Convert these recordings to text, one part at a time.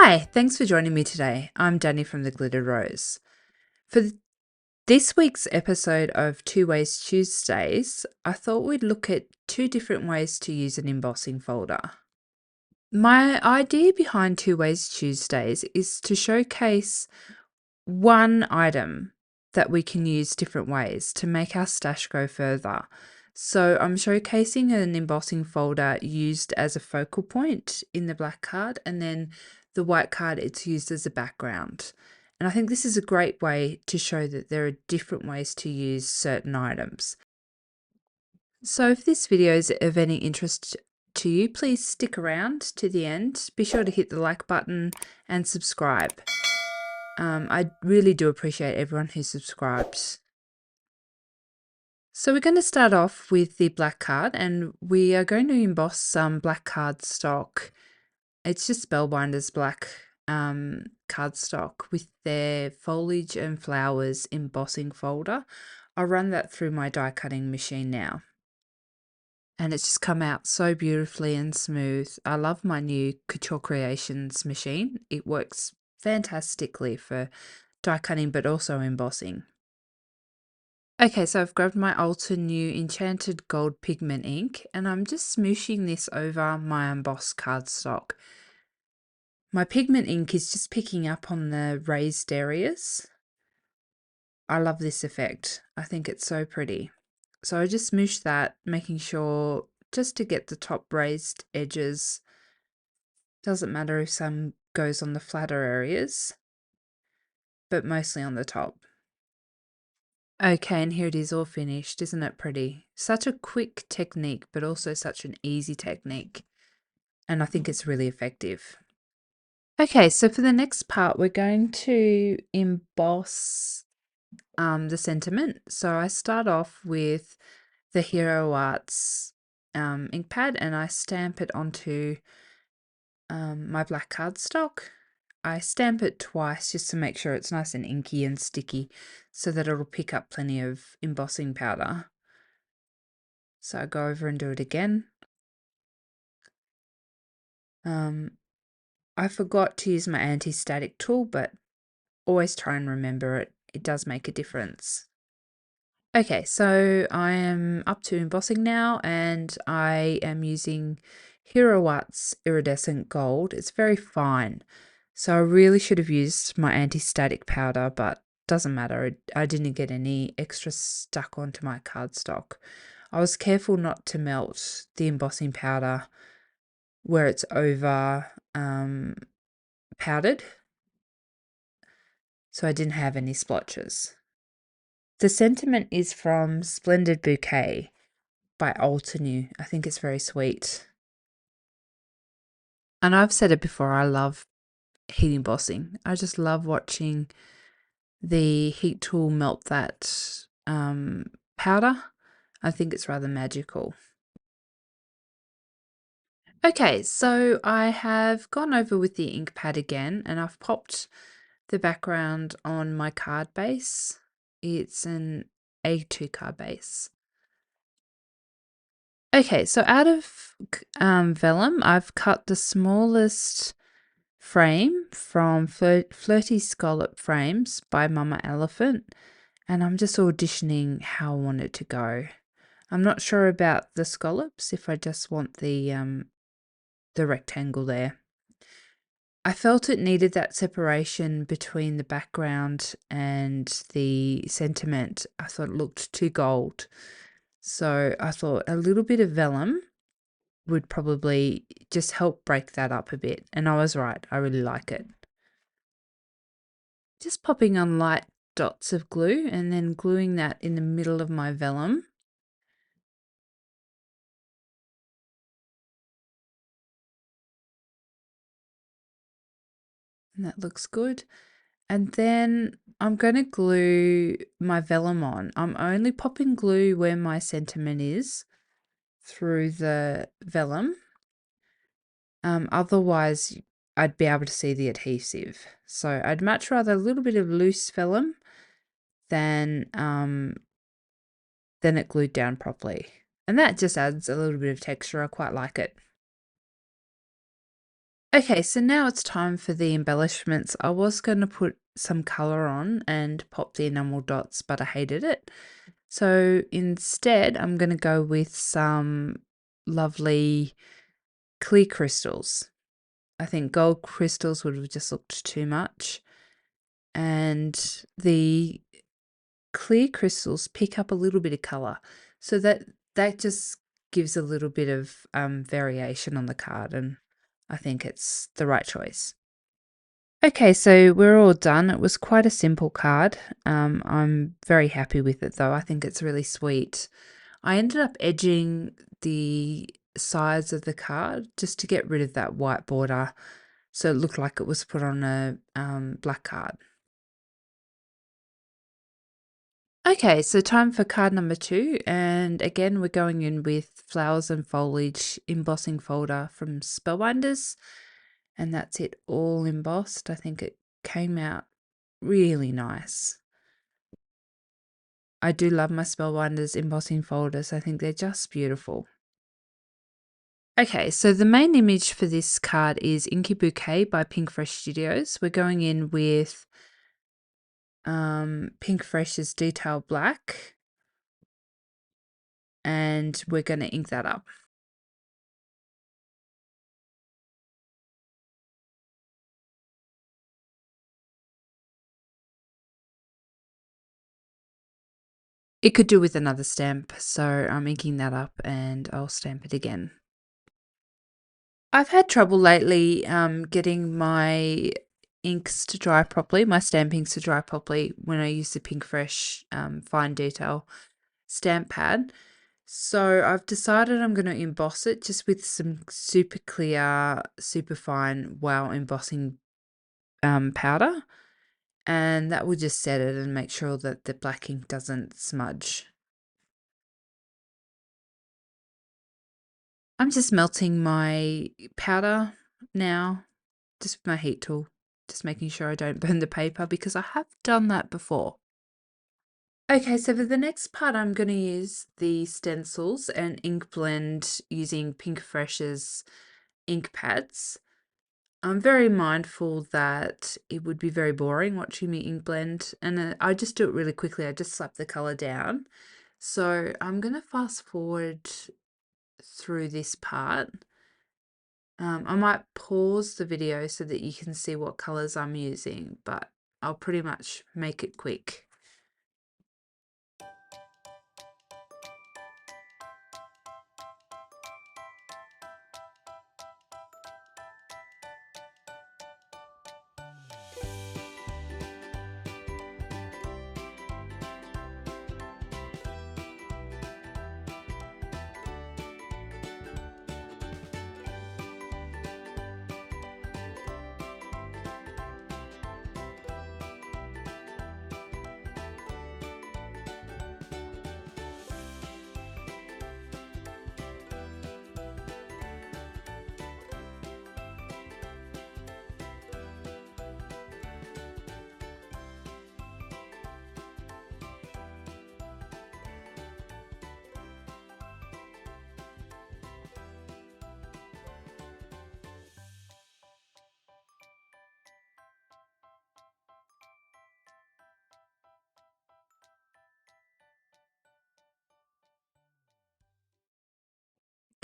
Hi, thanks for joining me today. I'm Danny from the Glitter Rose. For this week's episode of Two Ways Tuesdays, I thought we'd look at two different ways to use an embossing folder. My idea behind Two Ways Tuesdays is to showcase one item that we can use different ways to make our stash go further. So I'm showcasing an embossing folder used as a focal point in the black card, and then the white card it's used as a background. And I think this is a great way to show that there are different ways to use certain items. So if this video is of any interest to you, please stick around to the end. Be sure to hit the like button and subscribe. I really do appreciate everyone who subscribes. So we're going to start off with the black card, and we are going to emboss some black cardstock. It's just Spellbinders Black cardstock with their Foliage and Flowers embossing folder. I'll run that through my die cutting machine now. And it's just come out so beautifully and smooth. I love my new Couture Creations machine. It works fantastically for die cutting but also embossing. Okay, so I've grabbed my Altenew Enchanted Gold Pigment ink, and I'm just smooshing this over my embossed cardstock. My pigment ink is just picking up on the raised areas. I love this effect. I think it's so pretty. So I just smoosh that, making sure just to get the top raised edges. Doesn't matter if some goes on the flatter areas, but mostly on the top. Okay, and here it is all finished. Isn't it pretty? Such a quick technique, but also such an easy technique. And I think it's really effective. Okay, so for the next part, we're going to emboss the sentiment. So I start off with the Hero Arts ink pad, and I stamp it onto my black cardstock. I stamp it twice just to make sure it's nice and inky and sticky so that it'll pick up plenty of embossing powder. So I go over and do it again. I forgot to use my anti-static tool, but always try and remember it. It does make a difference. Okay, so I am up to embossing now, and I am using Hero Arts Iridescent Gold. It's very fine. So I really should have used my anti-static powder, but doesn't matter. I didn't get any extra stuck onto my cardstock. I was careful not to melt the embossing powder where it's over powdered, so I didn't have any splotches. The sentiment is from Splendid Bouquet by Altenew. I think it's very sweet. And I've said it before, I love heat embossing. I just love watching the heat tool melt that powder. I think it's rather magical. Okay, so I have gone over with the ink pad again, and I've popped the background on my card base. It's an A2 card base. Okay, so out of vellum, I've cut the smallest frame from Flirty Scallop frames by Mama Elephant, and I'm just auditioning how I want it to go. I'm not sure about the scallops, if I just want the rectangle there. I felt it needed that separation between the background and the sentiment. I thought it looked too gold. So I thought a little bit of vellum would probably just help break that up a bit. And I was right. I really like it. Just popping on light dots of glue and then gluing that in the middle of my vellum. And that looks good. And then I'm going to glue my vellum on. I'm only popping glue where my sentiment is through the vellum. Otherwise, I'd be able to see the adhesive. So I'd much rather a little bit of loose vellum than it glued down properly. And that just adds a little bit of texture. I quite like it. Okay, so now it's time for the embellishments. I was going to put some color on and pop the enamel dots, but I hated it. So instead, I'm going to go with some lovely clear crystals. I think gold crystals would have just looked too much. And the clear crystals pick up a little bit of color. So that just gives a little bit of variation on the card, and I think it's the right choice. Okay, so we're all done. It was quite a simple card. I'm very happy with it though. I think it's really sweet. I ended up edging the sides of the card just to get rid of that white border so it looked like it was put on a black card. Okay, so time for card number 2, and again we're going in with Flowers and Foliage embossing folder from Spellbinders, and that's it all embossed. I think it came out really nice. I do love my Spellbinders embossing folders. I think they're just beautiful. Okay, so the main image for this card is Inky Bouquet by PinkFresh Studios. We're going in with PinkFresh's Detail Black, and we're going to ink that up. It could do with another stamp, so I'm inking that up and I'll stamp it again. I've had trouble lately getting my inks to dry properly, my stamp inks to dry properly when I use the PinkFresh Fine Detail stamp pad. So I've decided I'm going to emboss it just with some super clear, super fine wow embossing powder. And that will just set it and make sure that the black ink doesn't smudge. I'm just melting my powder now, just with my heat tool, just making sure I don't burn the paper because I have done that before. Okay, so for the next part, I'm going to use the stencils and ink blend using PinkFresh's ink pads. I'm very mindful that it would be very boring watching me ink blend, and I just do it really quickly. I just slap the color down. So I'm going to fast forward through this part. I might pause the video so that you can see what colors I'm using, but I'll pretty much make it quick.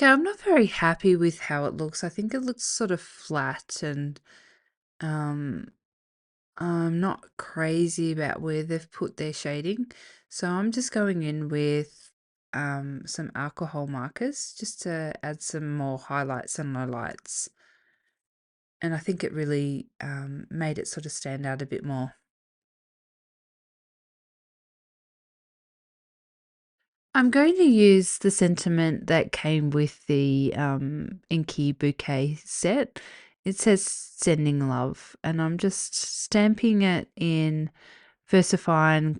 Okay, I'm not very happy with how it looks. I think it looks sort of flat, and um, I'm not crazy about where they've put their shading. So I'm just going in with some alcohol markers just to add some more highlights and lowlights. And I think it really made it sort of stand out a bit more. I'm going to use the sentiment that came with the Inky Bouquet set. It says sending love, and I'm just stamping it in Versafine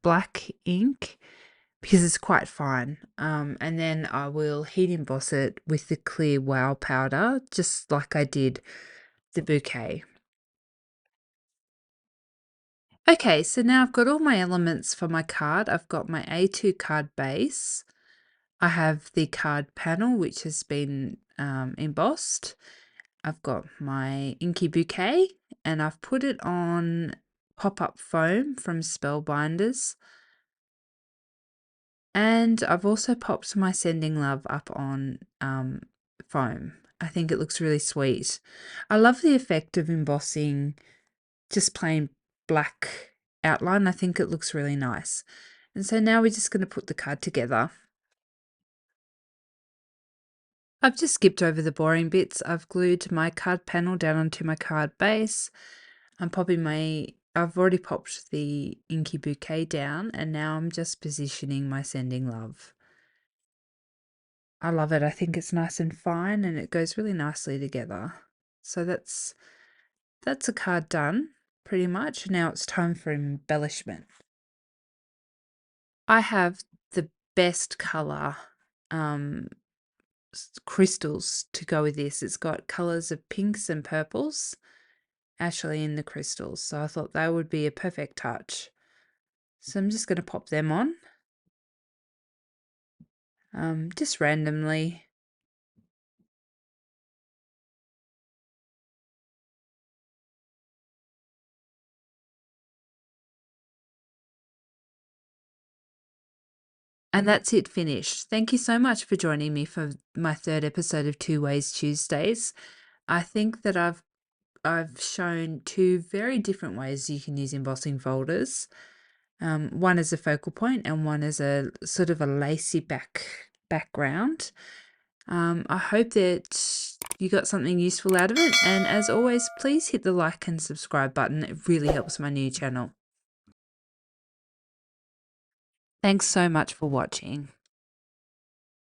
black ink because it's quite fine. And then I will heat emboss it with the clear wow powder, just like I did the bouquet. Okay, so now I've got all my elements for my card. I've got my A2 card base. I have the card panel, which has been embossed. I've got my Inky Bouquet, and I've put it on pop-up foam from Spellbinders. And I've also popped my Sending Love up on foam. I think it looks really sweet. I love the effect of embossing just plain black outline. I think it looks really nice. And so now we're just going to put the card together. I've just skipped over the boring bits. I've glued my card panel down onto my card base. I've already popped the Inky Bouquet down, and now I'm just positioning my Sending Love. I love it. I think it's nice and fine and it goes really nicely together. So that's a card done pretty much. Now it's time for embellishment. I have the best colour crystals to go with this. It's got colours of pinks and purples actually in the crystals. So I thought they would be a perfect touch. So I'm just going to pop them on just randomly. And that's it, finished. Thank you so much for joining me for my third episode of Two Ways Tuesdays. I think that I've shown two very different ways you can use embossing folders. One as a focal point and one as a sort of a lacy background. I hope that you got something useful out of it. And as always, please hit the like and subscribe button. It really helps my new channel. Thanks so much for watching.